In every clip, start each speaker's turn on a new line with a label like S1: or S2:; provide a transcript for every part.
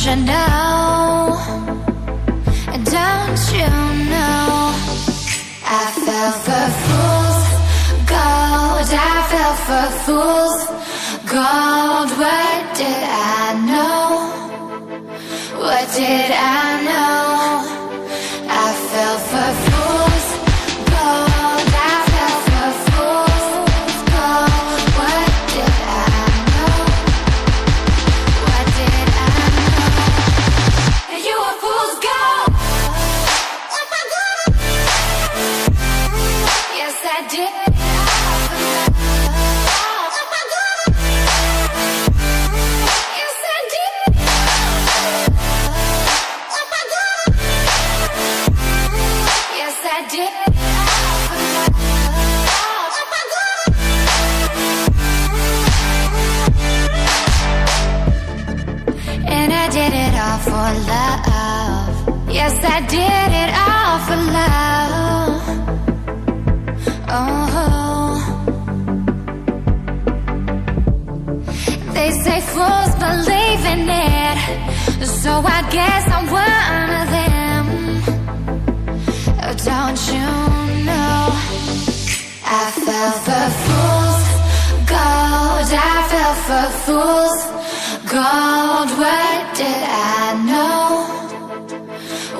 S1: you know? Don't you know? I fell for fools gold. I fell for fools gold. What did I know? What did I know? I fell for fools gold. I fell for fools gold. What did I know? What did I know? You were fool's gold. Yes, I did. For love, yes, I did it all for love. Oh, they say fools believe in it, so I guess I'm one of them. Oh, don't you know? I fell for fools gold. I fell for fools gold. What did I know?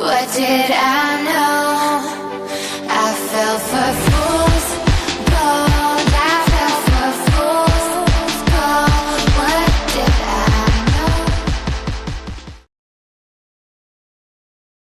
S1: What did I know?